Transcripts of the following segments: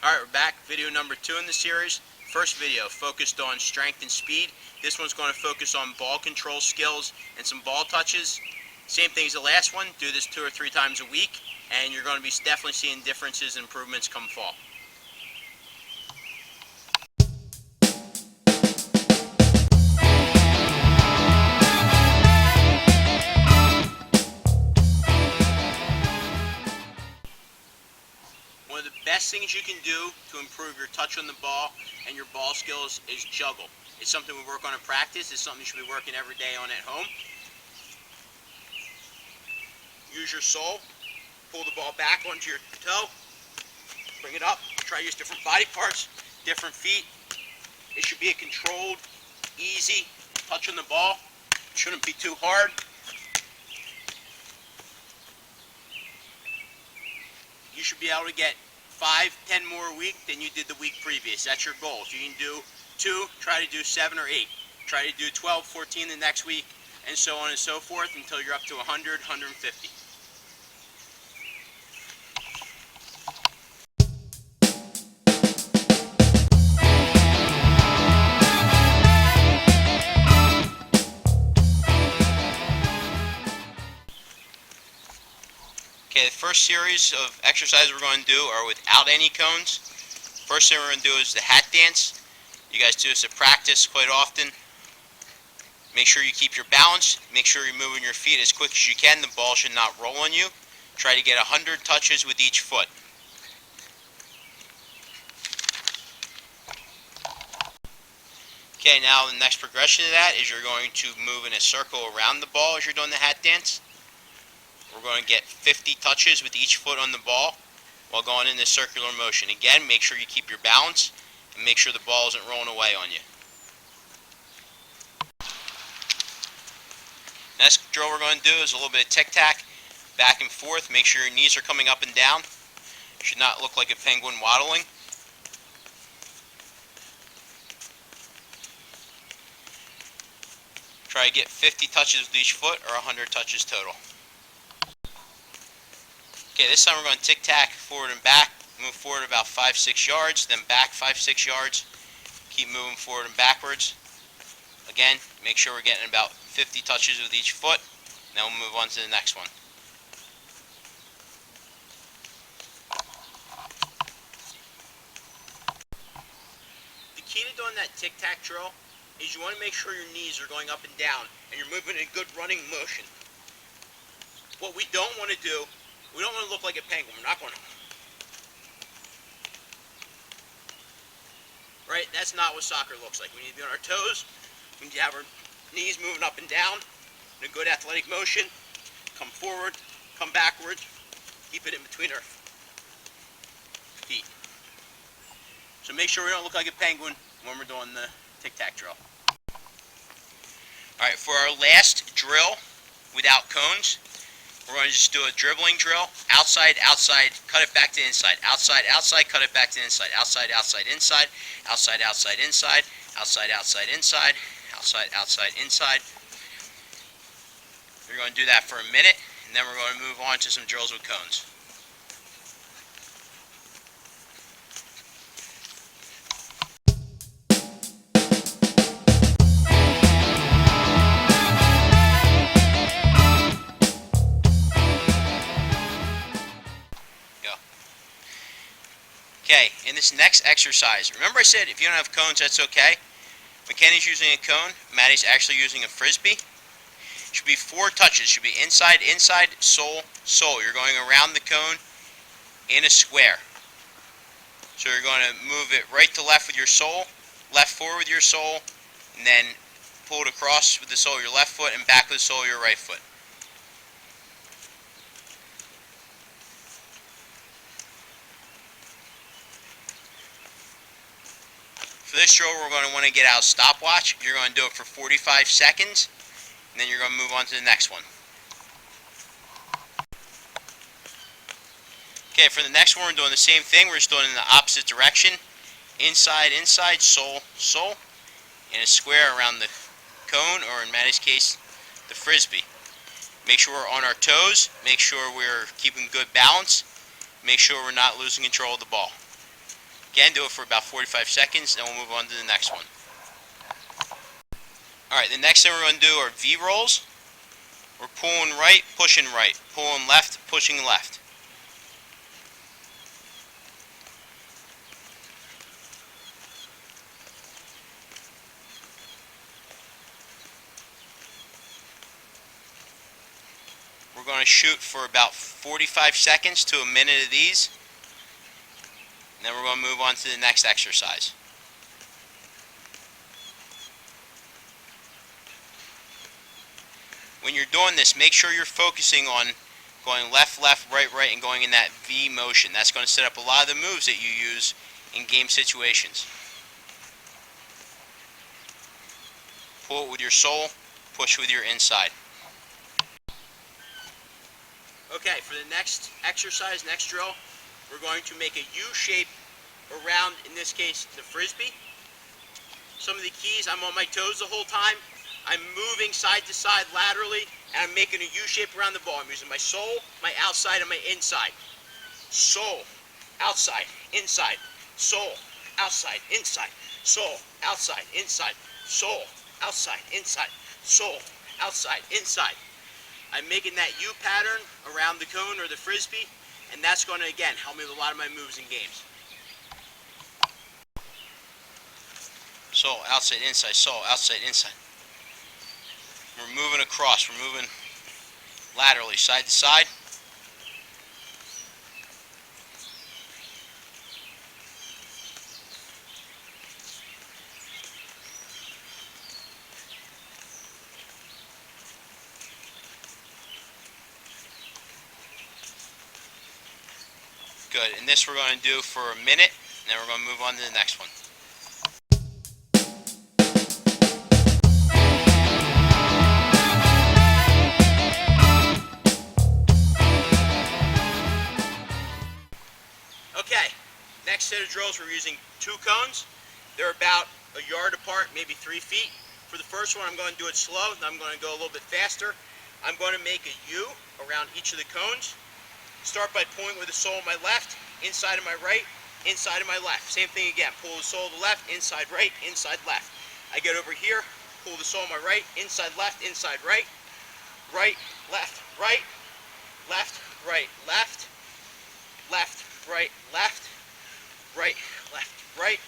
Alright, we're back. Video number 2 in the series. First video focused on strength and speed. This one's going to focus on ball control skills and some ball touches. Same thing as the last one. Do this 2 or 3 times a week, and you're going to be definitely seeing differences and improvements come fall. One of the best things you can do to improve your touch on the ball and your ball skills is juggle. It's something we work on in practice. It's something you should be working every day on at home. Use your sole. Pull the ball back onto your toe. Bring it up. Try to use different body parts, different feet. It should be a controlled, easy touch on the ball. It shouldn't be too hard. You should be able to get 5-10 more a week than you did the week previous. That's your goal. If you can do 2, try to do 7 or 8. Try to do 12, 14 the next week, and so on and so forth until you're up to 100, 150. Okay, the first series of exercises we're going to do are without any cones. First thing we're going to do is the hat dance. You guys do this at practice quite often. Make sure you keep your balance. Make sure you're moving your feet as quick as you can. The ball should not roll on you. Try to get 100 touches with each foot. Okay, now the next progression of that is you're going to move in a circle around the ball as you're doing the hat dance. We're going to get 50 touches with each foot on the ball while going in this circular motion. Again, make sure you keep your balance and make sure the ball isn't rolling away on you. Next drill we're going to do is a little bit of tic-tac, back and forth. Make sure your knees are coming up and down. You should not look like a penguin waddling. Try to get 50 touches with each foot or 100 touches total. Okay, this time we're going to tic-tac forward and back. Move forward about 5-6 yards, then back 5-6 yards. Keep moving forward and backwards. Again, make sure we're getting about 50 touches with each foot. Then we'll move on to the next one. The key to doing that tic-tac drill is you want to make sure your knees are going up and down and you're moving in a good running motion. What we don't want to do, we don't want to look like a penguin. We're not going to. Right? That's not what soccer looks like. We need to be on our toes. We need to have our knees moving up and down in a good athletic motion. Come forward, come backwards. Keep it in between our feet. So make sure we don't look like a penguin when we're doing the tic-tac drill. Alright, for our last drill without cones, we're going to just do a dribbling drill. Outside, outside, cut it back to inside. Outside, outside, cut it back to inside. Outside, outside, inside. Outside, outside, inside. Outside, outside, inside. Outside, outside, inside. We're going to do that for a minute, and then we're going to move on to some drills with cones. Okay, in this next exercise, remember I said if you don't have cones, that's okay. McKenny's using a cone. Maddie's actually using a frisbee. It should be 4 touches. It should be inside, inside, sole, sole. You're going around the cone in a square. So you're going to move it right to left with your sole, left forward with your sole, and then pull it across with the sole of your left foot and back with the sole of your right foot. For this drill, we're going to want to get out a stopwatch. You're going to do it for 45 seconds, and then you're going to move on to the next one. Okay, for the next one, we're doing the same thing. We're just doing it in the opposite direction. Inside, inside, sole, sole, in a square around the cone, or in Maddie's case, the frisbee. Make sure we're on our toes. Make sure we're keeping good balance. Make sure we're not losing control of the ball. Again, do it for about 45 seconds, then we'll move on to the next one. Alright, the next thing we're going to do are V rolls. We're pulling right, pushing right. Pulling left, pushing left. We're going to shoot for about 45 seconds to a minute of these. And then we're going to move on to the next exercise. When you're doing this, make sure you're focusing on going left, left, right, right, and going in that V motion. That's going to set up a lot of the moves that you use in game situations. Pull it with your sole, push with your inside. Okay, for the next exercise, next drill, we're going to make a U shape around, in this case, the frisbee. Some of the keys, I'm on my toes the whole time. I'm moving side to side laterally, and I'm making a U shape around the ball. I'm using my sole, my outside, and my inside. Sole, outside, inside. Sole, outside, inside. Sole, outside, inside. Sole, outside, inside. Sole, outside, inside. I'm making that U pattern around the cone or the frisbee, and that's going to, again, help me with a lot of my moves in games. Sole, outside, inside. Sole, outside, inside. We're moving across. We're moving laterally, side to side. Good. And this we're going to do for a minute, and then we're going to move on to the next one. Okay, next set of drills, we're using 2 cones. They're about a yard apart, maybe 3 feet. For the first one, I'm going to do it slow, then I'm going to go a little bit faster. I'm going to make a U around each of the cones. Start by pulling with the sole of my left, inside of my right, inside of my left. Same thing again, pull the sole of the left, inside right, inside left. I get over here, pull the sole of my right, inside left, inside right, right, left, right, left, right, left, left, right, left, right, left, right,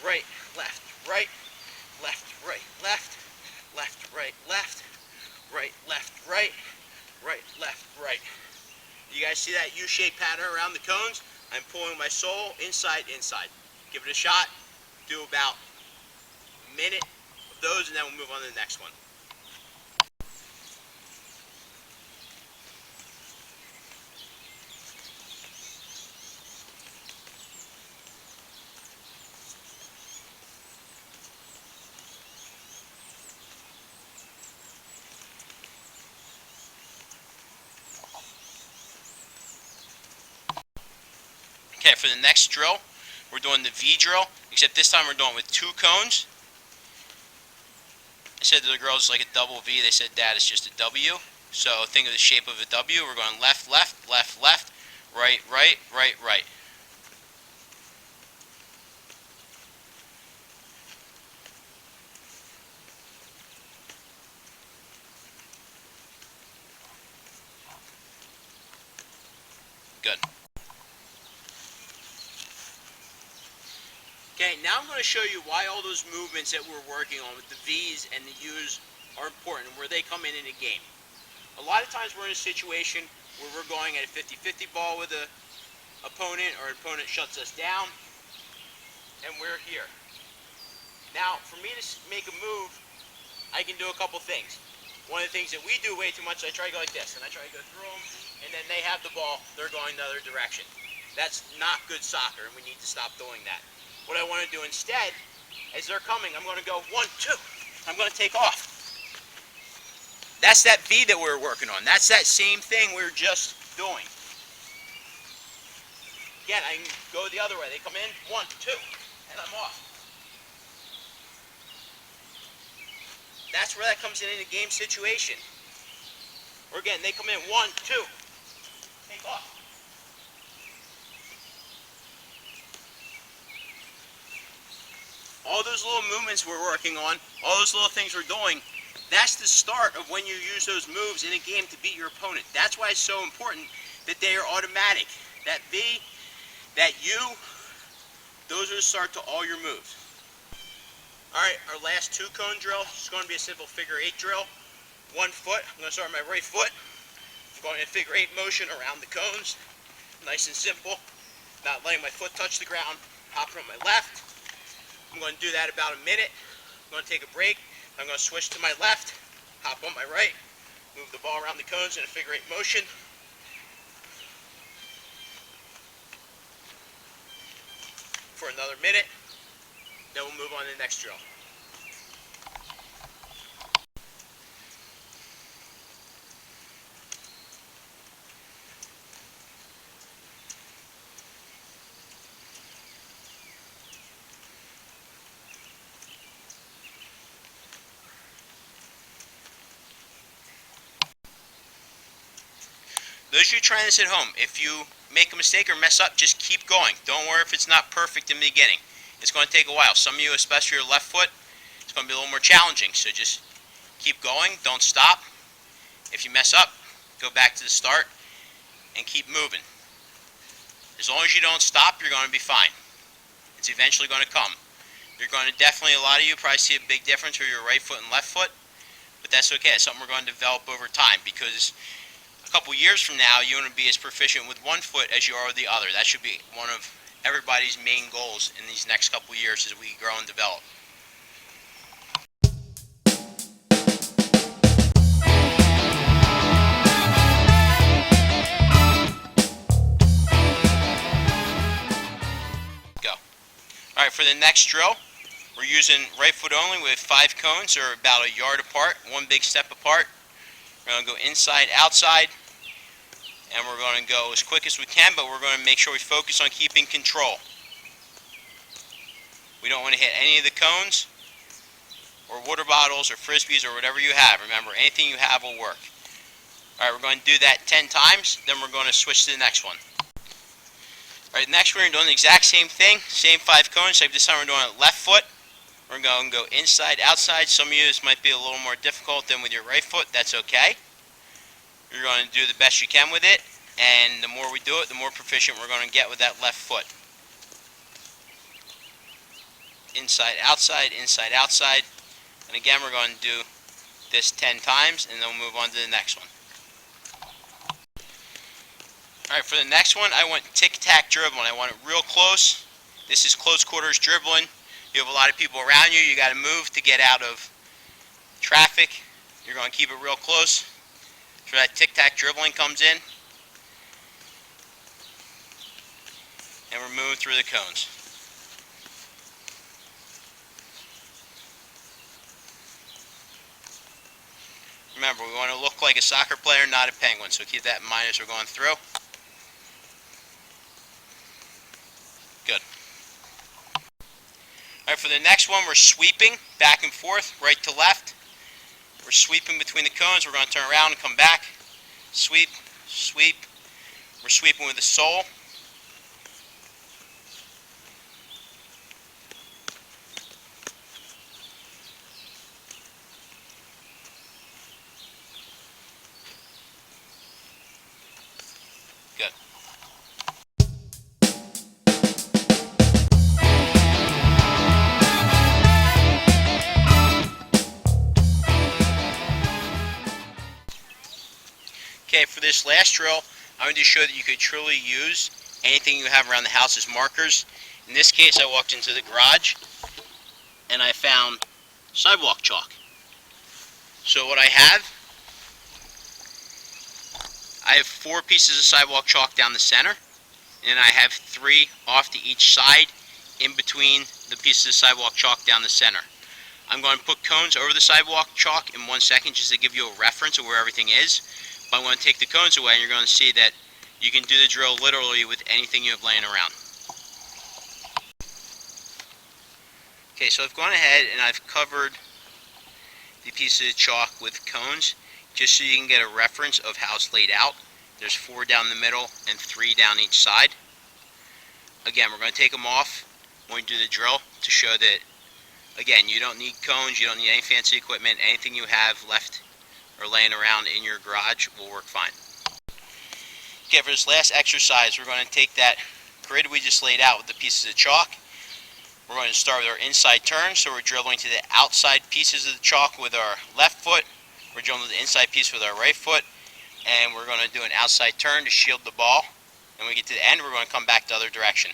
right, left, right, left, right, left, left, right, left, right, left, right, right, left, right. You guys see that U-shaped pattern around the cones? I'm pulling my sole inside, inside. Give it a shot. Do about a minute of those, and then we'll move on to the next one. Okay, for the next drill, we're doing the V drill, except this time we're doing it with 2 cones. I said to the girls it's like a double V. They said, Dad, it's just a W. So think of the shape of a W. We're going left, left, left, left, right, right, right, right. Good. Okay, now I'm going to show you why all those movements that we're working on with the V's and the U's are important and where they come in a game. A lot of times we're in a situation where we're going at a 50-50 ball with an opponent, or an opponent shuts us down, and we're here. Now, for me to make a move, I can do a couple things. One of the things that we do way too much, I try to go like this, and I try to go through them, and then they have the ball, they're going the other direction. That's not good soccer, and we need to stop doing that. What I want to do instead, as they're coming, I'm going to go 1, 2. I'm going to take off. That's that V that we're working on. That's that same thing we were just doing. Again, I can go the other way. They come in, 1, 2, and I'm off. That's where that comes in a game situation. Or again, they come in, 1, 2, take off. all those little movements we're working on, all those little things we're doing, that's the start of when you use those moves in a game to beat your opponent. That's why it's so important that they are automatic. That V, that U, those are the start to all your moves. Alright, our last 2 cone drill is going to be a simple figure 8 drill. 1 foot, I'm going to start with my right foot. I'm going in figure 8 motion around the cones. Nice and simple. Not letting my foot touch the ground. Hopping on my left. I'm going to do that about a minute. I'm going to take a break. I'm going to switch to my left. Hop on my right. Move the ball around the cones in a figure 8 motion. For another minute. Then we'll move on to the next drill. Those of you trying this at home, if you make a mistake or mess up, just keep going. Don't worry if it's not perfect in the beginning. It's going to take a while. Some of you, especially your left foot, it's going to be a little more challenging. So just keep going. Don't stop. If you mess up, go back to the start and keep moving. As long as you don't stop, you're going to be fine. It's eventually going to come. You're going to definitely, a lot of you probably see a big difference with your right foot and left foot, but that's okay. It's something we're going to develop over time, because a couple years from now, you want to be as proficient with one foot as you are with the other. That should be one of everybody's main goals in these next couple years as we grow and develop. Go. Alright, for the next drill, we're using right foot only with 5 cones, or about a yard apart, one big step apart. We're going to go inside, outside, and we're going to go as quick as we can, but we're going to make sure we focus on keeping control. We don't want to hit any of the cones, or water bottles, or frisbees, or whatever you have. Remember, anything you have will work. Alright, we're going to do that 10 times, then we're going to switch to the next one. Alright, next we're doing the exact same thing, same 5 cones, except this time we're doing it left foot. We're going to go inside, outside. Some of you, this might be a little more difficult than with your right foot. That's okay. You're going to do the best you can with it, and the more we do it, the more proficient we're going to get with that left foot. Inside, outside, and again we're going to do this 10 times, and then we'll move on to the next one. Alright, for the next one, I want tic-tac dribbling. I want it real close. This is close quarters dribbling. You have a lot of people around you. You got to move to get out of traffic. You're going to keep it real close. So that tic-tac dribbling comes in. And we're moving through the cones. Remember, we want to look like a soccer player, not a penguin. So keep that in mind as we're going through. Good. Alright, for the next one, we're sweeping back and forth, right to left. We're sweeping between the cones. We're going to turn around and come back. Sweep, sweep. We're sweeping with the sole. Good. Okay, for this last drill, I'm going to show that you could truly use anything you have around the house as markers. In this case, I walked into the garage and I found sidewalk chalk. So what I have 4 pieces of sidewalk chalk down the center, and I have 3 off to each side in between the pieces of sidewalk chalk down the center. I'm going to put cones over the sidewalk chalk in 1 second just to give you a reference of where everything is. But I'm going to take the cones away, and you're going to see that you can do the drill literally with anything you have laying around. Okay, so I've gone ahead and I've covered the pieces of chalk with cones just so you can get a reference of how it's laid out. There's 4 down the middle and 3 down each side. Again, we're going to take them off when we do the drill to show that Again, you don't need cones, you don't need any fancy equipment. Anything you have left or laying around in your garage will work fine. Okay, for this last exercise, we're going to take that grid we just laid out with the pieces of chalk. We're going to start with our inside turn, so we're dribbling to the outside pieces of the chalk with our left foot. We're dribbling to the inside piece with our right foot, and we're going to do an outside turn to shield the ball. And when we get to the end, we're going to come back the other direction.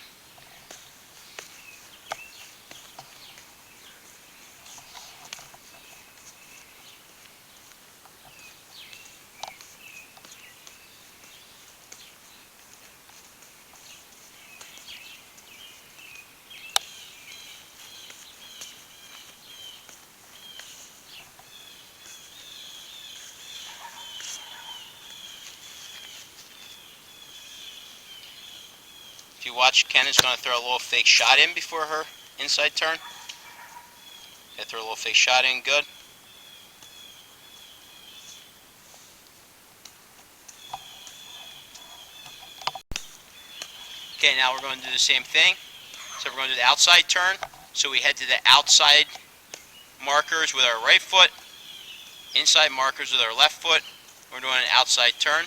If you watch, Ken is going to throw a little fake shot in before her inside turn. Throw a little fake shot in, good. Okay, now we're going to do the same thing. So we're going to do the outside turn. So we head to the outside markers with our right foot, inside markers with our left foot. We're doing an outside turn.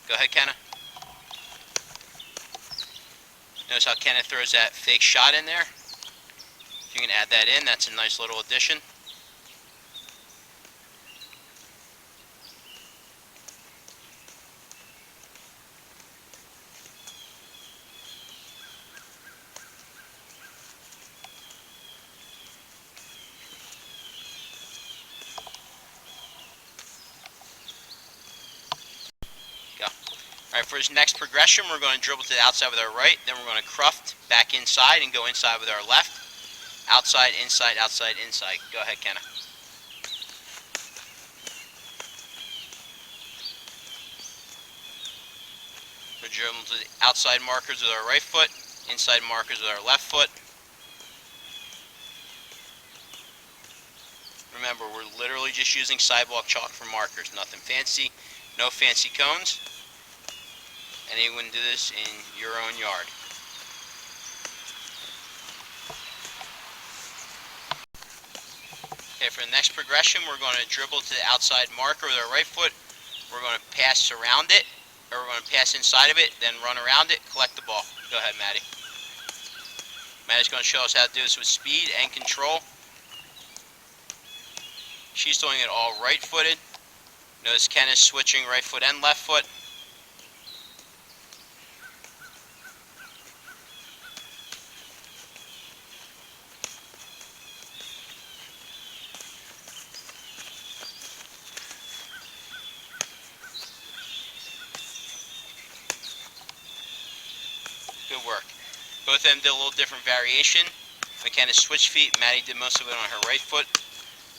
Go ahead, Kenna. Notice how Kenneth throws that fake shot in there. If you can add that in, that's a nice little addition. Alright, for his next progression, we're going to dribble to the outside with our right, then we're going to cruft back inside and go inside with our left. Outside, inside, outside, inside. Go ahead, Kenna. We're dribbling to the outside markers with our right foot, inside markers with our left foot. Remember, we're literally just using sidewalk chalk for markers. Nothing fancy, no fancy cones. And you can do this in your own yard. Okay, for the next progression, we're going to dribble to the outside marker with our right foot. We're going to pass around it, or we're going to pass inside of it, then run around it, collect the ball. Go ahead, Maddie. Maddie's going to show us how to do this with speed and control. She's doing it all right-footed. Notice Ken is switching right foot and left foot. Good work. Both of them did a little different variation. McKenna switched feet. Maddie did most of it on her right foot,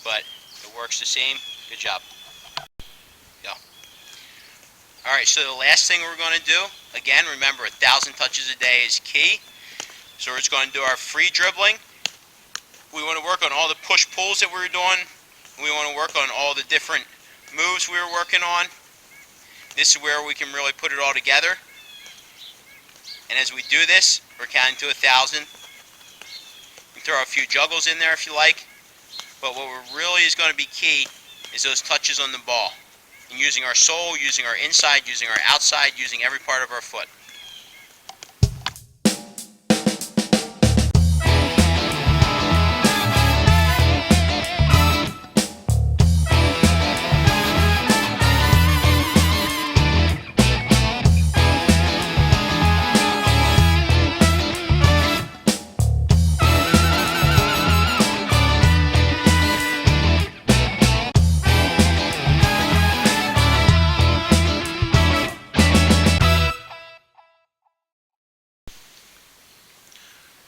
but it works the same. Good job. Go. Alright, so the last thing we're going to do, again, remember 1,000 touches a day is key. So we're just going to do our free dribbling. We want to work on all the push-pulls that we were doing. We want to work on all the different moves we were working on. This is where we can really put it all together. And as we do this, we're counting to 1,000. You can throw a few juggles in there if you like. But what really is going to be key is those touches on the ball. And using our sole, using our inside, using our outside, using every part of our foot.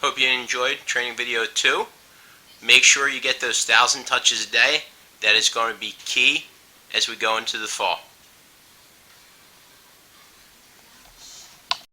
Hope you enjoyed training video 2. Make sure you get those 1,000 touches a day. That is going to be key as we go into the fall.